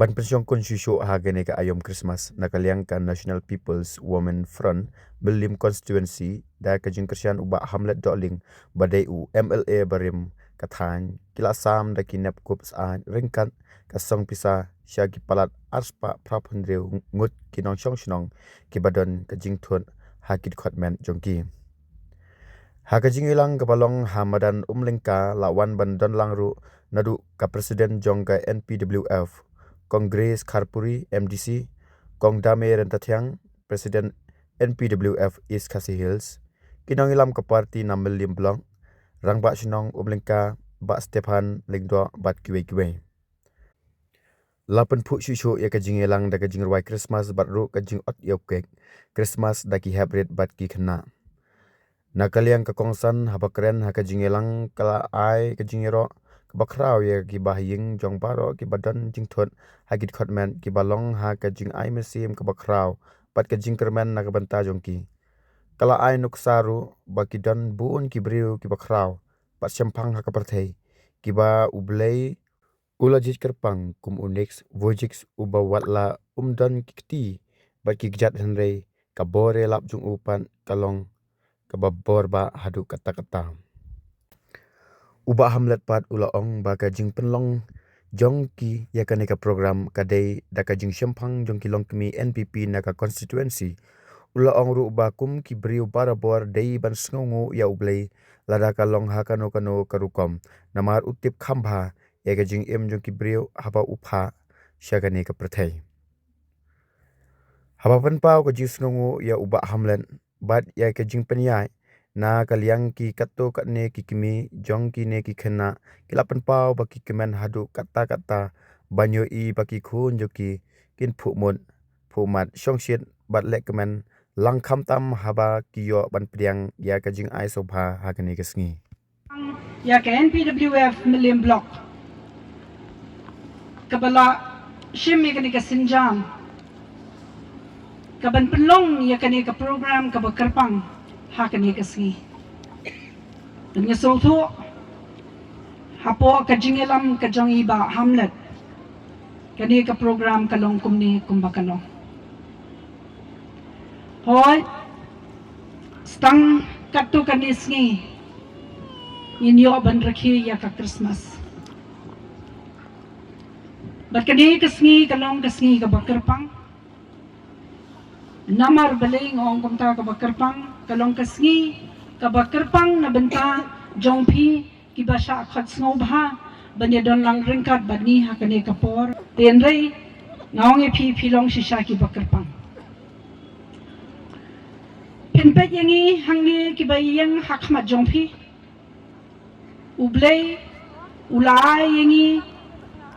Ban pensiong kun syusyu hagane ka ayom Christmas nakaliangkan National People's Women Front Belim Constituency da kajing kersian uba Hamlet Doling badai u MLA barim kathan kila sam da kinap kups an ringkat kasong pisa syagi palat arspa prapundreu ngut kinong syong syong kibadon kajing thun hakit khotmen jongki hakajing ilang kabalong hamadan umlingka lawan bandon langru nadu ka presiden jongka NPWF Kongres Kharpuri MDC Kong Dame Rentatyang Presiden NPWF East Khasi Hills kinong ilam ke parti namel lim blong rang bak sinong umlingka bak Stefan lingdo bat kiwe lapan phu syusyu ya kajing ilang da kajing ruai Christmas bat ru kajing ot yokek Christmas da ki hybrid bat ki khna nakaliang ka kongsan haba keren ha kajing ilang kala ai kajing ro bakrau ya ki bahying jong baro ki badan jing thot hagit khotmen ki balong ha ka jing ai mesim ka bakrau pat ka jing kermen na ka banta jong ki kala ai nuksaru baki dan buun ki briu ki bakrau pat sempang ha ka perthei ki ba ublei ulajit kerpang kum unix vojix uba watla umdan ki kti bat ki gjat henrei ka bore lap jung upan kalong ka babor ba hadu kata-kata Uba Hamlet pat ulaong ba kajing penlong jongki ya kaneka program kadai da kajing syempang jongki longkemi NPP naka constituency ulaong ru ba kum ki briu barabor dei ban sngongu ya ublei lada kalong ha kano karukom namar utip khambha ya kajing em jongki briu haba upha syagane ka prathai haba panpau kajing sngongu ya uba Hamlet bat ya kajing penyai na kaliang ki kato katne ki kimi jong ki ne ki khena kilapan pau baki kemen hadu kata banyo i baki khun joki kin phu mat shongshit bat lek kemen langkham tam haba kiyo ban priang ya kajing ai sobha hakani kesngi ya ke NPWF million block kabala shimi kani ka sinjam kaban penlong ya kani ka program ka bakarpang hakani kasgi dengan soto hapo kajingelam kajong iba Hamlet kani ka program kalong kumni kumbakano hoy stang katu kanisngi inyo ban rakhi ya ka Christmas bat kani kasngi kalong kasngi ka bakarpang namar baling ong kumta ka bakarpang kalong kasngi ka bakarpang na benta jongpi kibasha khat snobha banyadon lang ringkat badni ha kane kapor tenrei ngaong epi pilong shisha ki bakarpang penpet yangi hangni kibayang hakmat jongpi ublei ulai yangi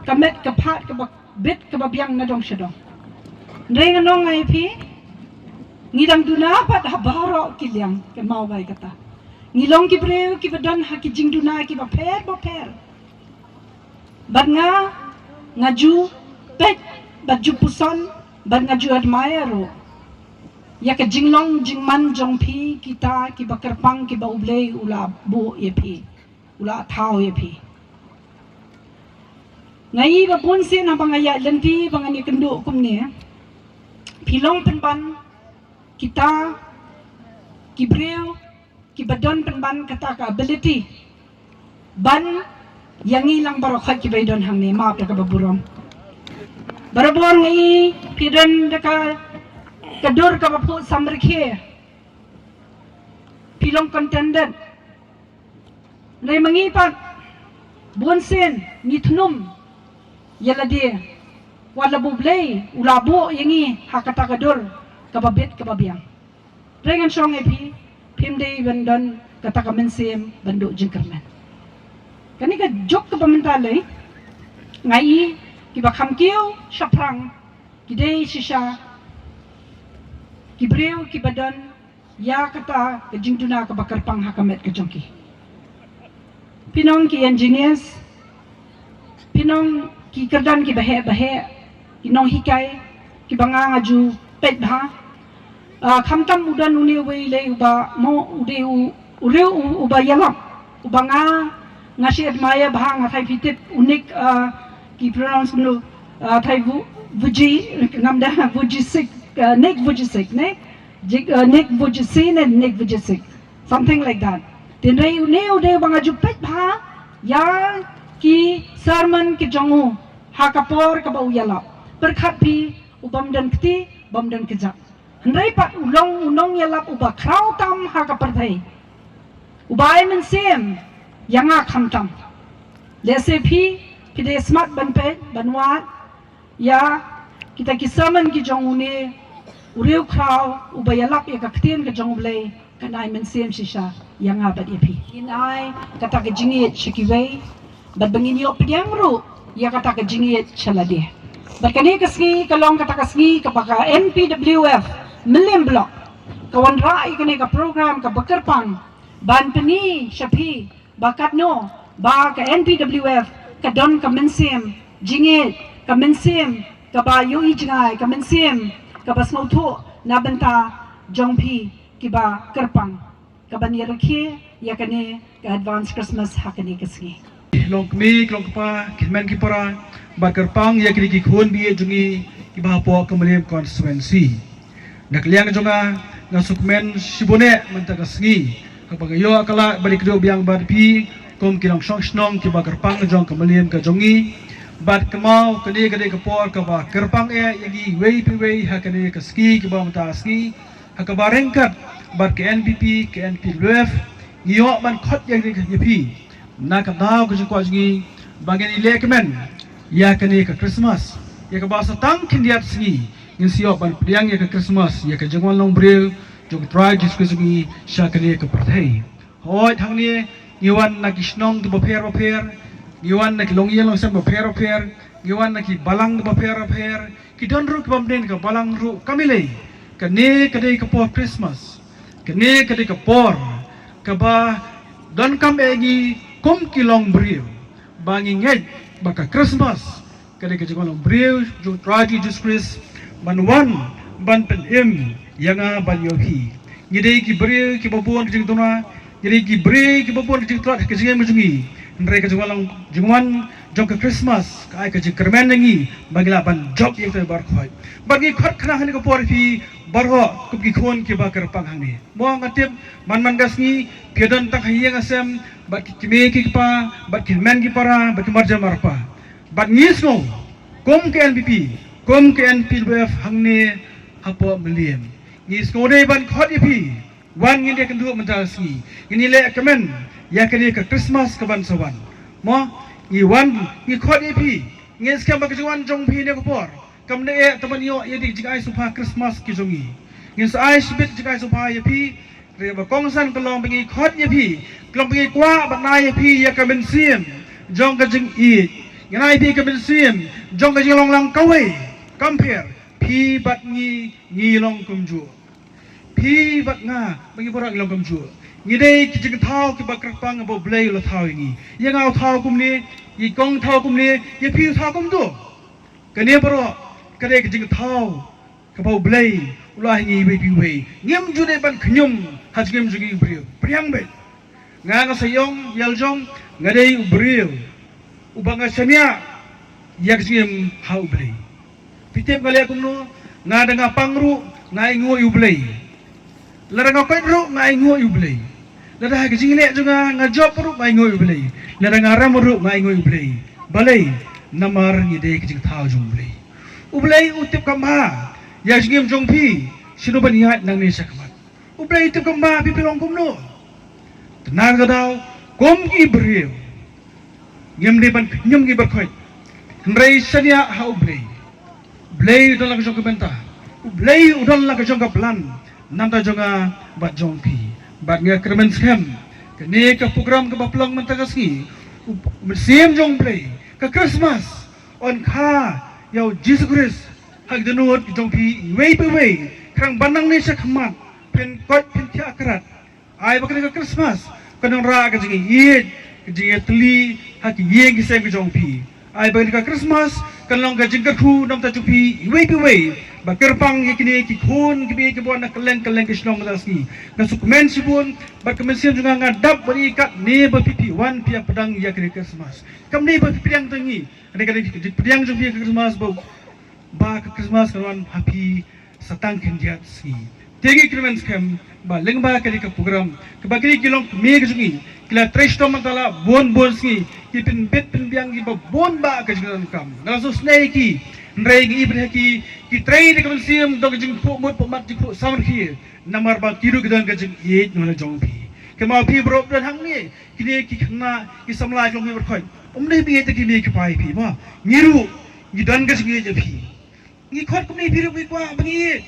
kamet kapat ka bit ka babyang na dong shadong rei nganong epi ngidang duna pat habaro kiliang ke mau bai kata ngilong ki breu ki badan ha ki jing duna ki ba per bad nga ngaju pet baju puson bad ngaju admire ya ke jinglong jingman jongpi kita ki bakarpang ki ba ublei ula bu yepi ula thau yepi ngai ba pun sin ha bangaya lenti bangani kendu kumni pilong penban kita kibreu kibadon penban kata ka ability ban yang ilang barokhat kibaidon hang ni maap ka baburom barabor ngi pidan daka kadur ka bapu samrikhe pilong contended nei mangi pat bonsen nitnum yaladi wala bublei ulabo yangi hakata kadur kababit kababiang rengan song epi pimdei bandon kata kamensem banduk jengkermen kani ka jok ka pamentale ngai kiba khamkiu shaprang kidei shisha kibreu kibadon ya kata kejingduna ka bakarpang hakamet ka jongki pinong ki engineers pinong ki kerdan ki bahe inong hikai ki banga ngaju pet bha khamtam udan uni wei le uba mo ude ureu uba yalap ubanga ngasi admire bha ngathai fitit unik ki pronounce nu thai vuji ngamda vujisik nek vujisik ne nek vujisin and nek vujisik, something like that. Tin rei ude banga jupet bha ya ki sermon ki jongu ha kapor ka bau yala berkhat pi ubam dan kti bam dan kejak rei pat ulong unong yalap uba krau tam ha ka parthai ubai men sem yanga kham tam lese pi pide smart ban pe banwat ya kita ki sermon ki jongu ne uriu krau uba yalap ya ka ktien ka jongu blai kanai men sem shisha yanga bat ipi inai kata ke jingit shikiwei bat bangin yo pediang ru ya kata ke jingit chalade berkani kasgi kalong kata kasgi kapaka NPWF milim blok kawan rai kene ka program ka bekerpang ban peni shapi bakat no ba ka NPWF ka don ka mensim jingit ka mensim ka ba yo ijngai ka mensim ka bas ngauto na benta jongpi kiba kerpang ka ban yerakhe ya kane ka advance Christmas hakane kasgi long kami long pa kitman ki para bakerpang ya kini ki khon bi jungi ki ba po kamalim constituency nakliang jonga na sukmen sibone mantaka sngi kapag yo akala balik do biang barpi kom kinong song snong ki bakerpang jong kamalim ka jongi bat kamau kani kani ka por ka ba kerpang yagi wei pi wei ha kani ka ski ki ba mata ski ha ka barengkat bat ke NPP ke NPWF ngiyo man khot yagi ka yepi nak tahu ke jengkau jengi bagian ilekmen ya kene ke Christmas ya ke bahasa tang kindiat sini ngin siop ban pediang ya ke Christmas ya ke jengwan long bril jong try discuss jengi sya kene ke perthai hoi thang ni ngiwan nak isnong tu baper ngiwan nak long yelong sam baper ngiwan nak balang tu baper ki don ru ke bamden ke balang ru kamile kene ke por Christmas kene ke por ke ba don kam egi kom kilong brio bangi ngej baka Christmas kade ke jong brio jo traji Jesus banwan ban pen yanga ban yohi ngide ki brio ki babon jing tuna ngide ki brio ki babon jing trat ke jing mujungi ndre ke jongwan jong ke Christmas kai ke jing kermen ngi bagila ban job yang ter bar khoi bagi khot khna hani ko por fi barho kup ki khon ki ba ker pang hang ni mo ngatip man gasni piadon tak hayang asem bat kime ki pa bat kilmen ki para bat marja marpa bat ngisno kom ke NPP kom ke NPWF hangne hapo meliem ngisno de ban khot ipi wan ngi de kendu mental sni ini le kemen ya kene ke Christmas ke ban sawan mo ngi wan ngi khot ipi ngis kam ba kejuan jong pi ne ko por kam ne teman yo ye di jigai supa Christmas ki jongi ngis ai sibit jigai supa ye pi re ba kongsan kelong pengi khot ye pi kelong pengi kwa ba na ye pi ya ka ben sim jong ka jing i ngai pi ka ben sim jong ka jing long lang kawai compare pi bat ngi long kumju pi bat nga pengi borak long kumju ngi dei ki jing thau ki ba krapang bo blei lo thau ngi ye ngau thau kum ni yi kong thau kum ni ye pi thau kum tu kane baro kade ki jing thau ka bo blei ulah ngi we pi we ngem ju ne ban khnyum haj ngem ju gi brio priang be nga nga sayong yaljong nga dei brio ubanga samia yak ngem hau blei pitep kali akum no nga danga pangru nga ingo yu blei larang ko ru nga ingo yu blei lara ga jing le juga nga job ru nga ingo yu blei lara nga ram ru nga ingo yu blei balai namar ngi dei ki jing thau jung blei ublei utip kamha ya jingem jong pi sino ban yat nang ni sakmat ublei tu kamba pi pilong kum no tenar gadau kom ki brio ngem de ban nyum ki berkhoi nrei sania ha ublei blei udon la jong benta ublei udon la jong ka plan nanta jonga bat jong pi bat nge kremen schem kene ka program ka baplong mentagasgi sim jong blei ka Christmas on kha yau Jesus Christ hak denut jong pi wei pe wei krang banang ni sakmat pen kot pen tia akrat ai bakal ka Christmas kanang ra ka jingi ye jingi tli hak ye gi sem jong pi ai bakal ka Christmas Kalong ka jingkar khu nam ta chupi iwe bakerpang yakini ki khun ki bon na kaleng kisnong daski ngasukmen sibun barkemensian juga ngadap bari kat ne ba pipi wan pia pedang yakini Christmas kam ne ba pipiang tangi ada kali pipiang jumpi Christmas ba Christmas kawan happy satang kendiat ski tegi krimen scam ba lengba kali ka program ke bakri kilong me ke jungi kila tresto mantala bon ski kipin bet pin biang gi ba bon ba ka jungan kam ngalaso snake Nrai gi ibre ki trai de kan siam dog jing po mot po mat jing po samar ki namar ba kiru gidan ka jing ye no la jong pi ke ma pi bro dan hang ni ki ki khna ki samla jong mi ber khoi dei bi te ki ni ki pai pi ma ngiru gidan ka jing ye pi ngi khot kum ni pi ru bi kwa bangi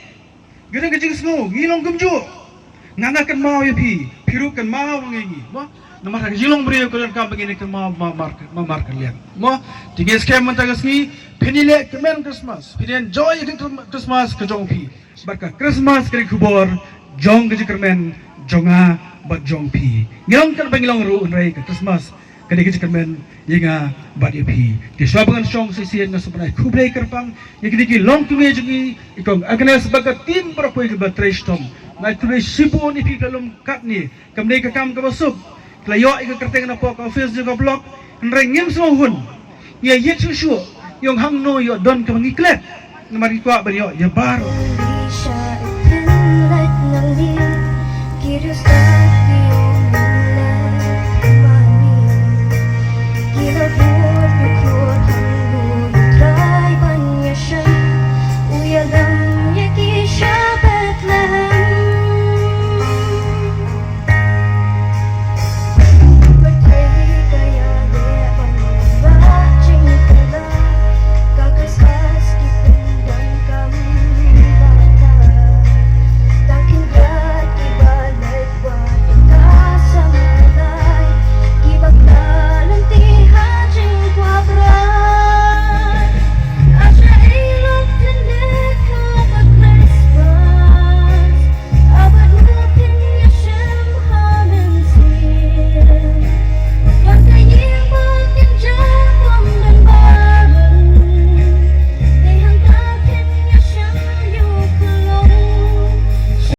gidan ka jing sngo ngi long kum ju ngana kan ma ye pi ru kan ma bangi ma namar ka jilong bri ko dan ka bangi ni kan ma mar kan lian mo tige scam man ta gasni Penile kemen Christmas, pilihan joy Christmas ke jong pi. Barka Christmas kari kubor jong ke kemen jonga bat jong pi. Ngilong kan bangilong ru unrai ke Christmas kari ke kemen yenga bat ye pi. Di swabangan song sisian na sebenarnya kublai kerpang yang kini long tume jungi ikong agnes sebagai tim berapoi ke batresh tom. Na tume sibu ni pi kalum kat ni kamne ke kam ke basuk. Klayo ika kerteng na po ka office juga blok. Unrai ngim semua hun. Ya yet susu. Yung hang no yo don ka mangiklet na marikwa ba yo ya baro Siya itinlag ng di Kirus